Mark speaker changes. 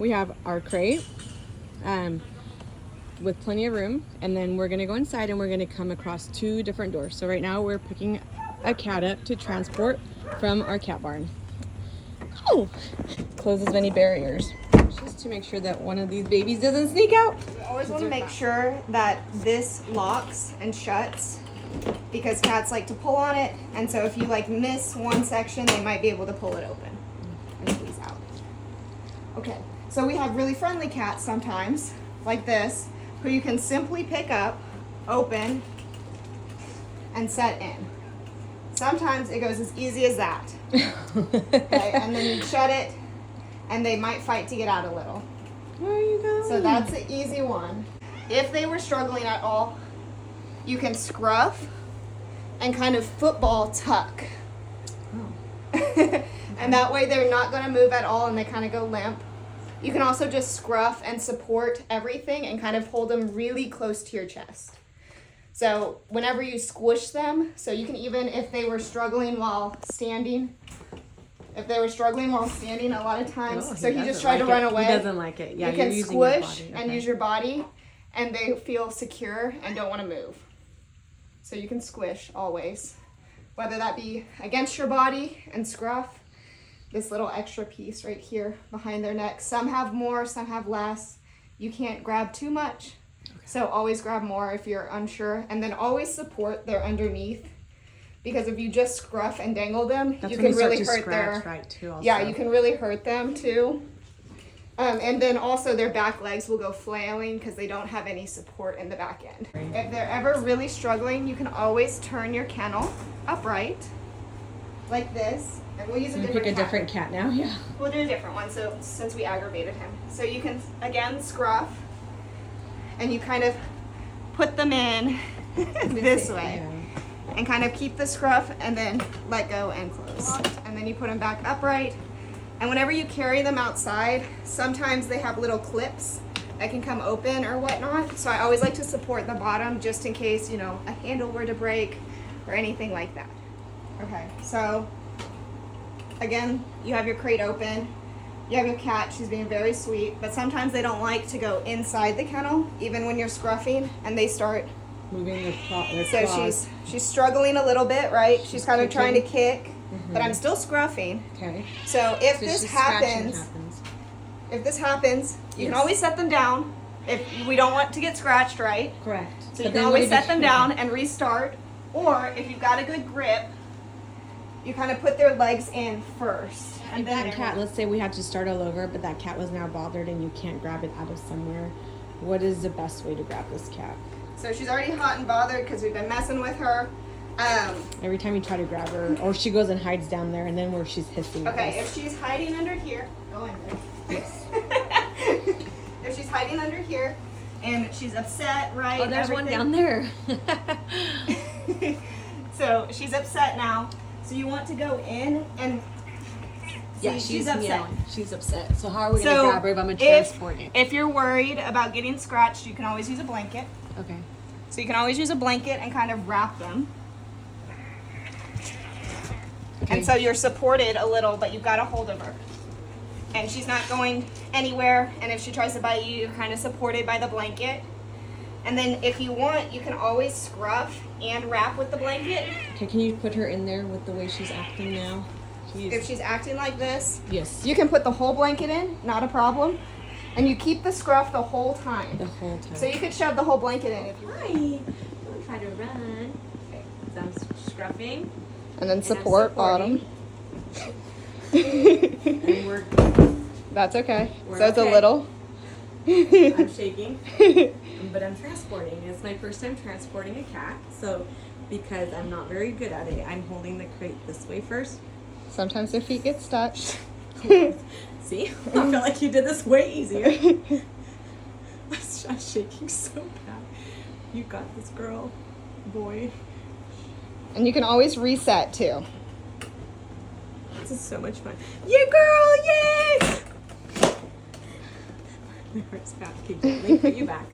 Speaker 1: we have our crate with plenty of room, and then we're gonna go inside and we're gonna come across 2 different doors. So right now we're picking a cat up to transport from our cat barn. Oh, close as many barriers just to make sure that one of these babies doesn't sneak out.
Speaker 2: You always want to make sure that this locks and shuts, because cats like to pull on it, and so if you like miss one section, they might be able to pull it open and squeeze out. Okay, so we have really friendly cats sometimes, like this, who you can simply pick up, open, and set in. Sometimes it goes as easy as that. Okay, and then you shut it, and they might fight to get out a little.
Speaker 1: Where are you going?
Speaker 2: So that's the easy one. If they were struggling at all, you can scruff and kind of football tuck. And that way they're not going to move at all and they kind of go limp. You can also just scruff and support everything and kind of hold them really close to your chest. So whenever you squish them, so you can even, if they were struggling while standing, a lot of times, so he just tried to run away.
Speaker 1: He doesn't like it. Yeah,
Speaker 2: you can
Speaker 1: using
Speaker 2: squish
Speaker 1: your body.
Speaker 2: and use your body, and they feel secure and don't want to move. So you can squish always, whether that be against your body and scruff, this little extra piece right here behind their neck. Some have more, some have less. You can't grab too much, so always grab more if you're unsure, and then always support their underneath. Because if you just scruff and dangle them, you can really hurt their.
Speaker 1: Right, too, also.
Speaker 2: Yeah, you can really hurt them too. And then also their back legs will go flailing because they don't have any support in the back end. If they're ever really struggling, you can always turn your kennel upright, like this. And we'll use a different
Speaker 1: pick a different cat now. Yeah.
Speaker 2: We'll do a different one. So since we aggravated him, so you can again scruff, and you kind of put them in this way.
Speaker 1: Yeah.
Speaker 2: And kind of keep the scruff and then let go and close. And then you put them back upright. And whenever you carry them outside, sometimes they have little clips that can come open or whatnot. So I always like to support the bottom just in case, you know, a handle were to break or anything like that. Okay, so again, you have your crate open. You have your cat, she's being very sweet, but sometimes they don't like to go inside the kennel, even when you're scruffing, and they start
Speaker 1: Moving their claws.
Speaker 2: so she's struggling a little bit, right? She's kind of trying to kick, but I'm still scruffing.
Speaker 1: Okay.
Speaker 2: So if
Speaker 1: So
Speaker 2: this
Speaker 1: she's scratching
Speaker 2: happens, you can always set them down. If we don't want to get scratched, right?
Speaker 1: Correct.
Speaker 2: So you can always set them down and restart. Or if you've got a good grip, you kind of put their legs in first. And then
Speaker 1: that cat, let's say we had to start all over, but that cat was now bothered and you can't grab it out of somewhere. What is the best way to grab this cat?
Speaker 2: So she's already hot and bothered because we've been messing with her.
Speaker 1: Every time you try to grab her, or she goes and hides down there, and then where she's hissing.
Speaker 2: Okay, if she's hiding under here, go in there.
Speaker 1: Yes.
Speaker 2: If she's hiding under here and she's upset, right?
Speaker 1: Oh, there's one down there.
Speaker 2: So she's upset now. So you want to go in and
Speaker 1: yeah,
Speaker 2: see, she's upset.
Speaker 1: Meowing. She's upset. So how are we gonna grab her if I'm gonna transport it?
Speaker 2: If you're worried about getting scratched, you can always use a blanket.
Speaker 1: Okay.
Speaker 2: So you can always use a blanket and kind of wrap them.
Speaker 1: Okay.
Speaker 2: And so you're supported a little, but you've got a hold of her. And she's not going anywhere. And if she tries to bite you, you're kind of supported by the blanket. And then if you want, you can always scruff and wrap with the blanket.
Speaker 1: Okay, can you put her in there with the way she's acting now?
Speaker 2: If she's acting like this,
Speaker 1: yes.
Speaker 2: you can put the whole blanket in, not a problem. And you keep the scruff the whole time.
Speaker 1: The whole time.
Speaker 2: So you could shove the whole blanket in if you want.
Speaker 3: Hi. Don't try to run. Okay. So I'm scruffing.
Speaker 2: And then support bottom.
Speaker 3: And we're
Speaker 2: That's okay.
Speaker 3: We're
Speaker 2: So it's a
Speaker 3: okay.
Speaker 2: little.
Speaker 3: I'm shaking. But I'm transporting. It's my first time transporting a cat. So because I'm not very good at it, I'm holding the crate this way first.
Speaker 2: Sometimes their feet get stuck.
Speaker 3: See? I feel like you did this way easier. I'm shaking so bad. You got this, girl. Boy.
Speaker 2: And you can always reset too.
Speaker 3: This is so much fun. Yeah, girl! Yay! My heart's fast. Keep going. Put you back.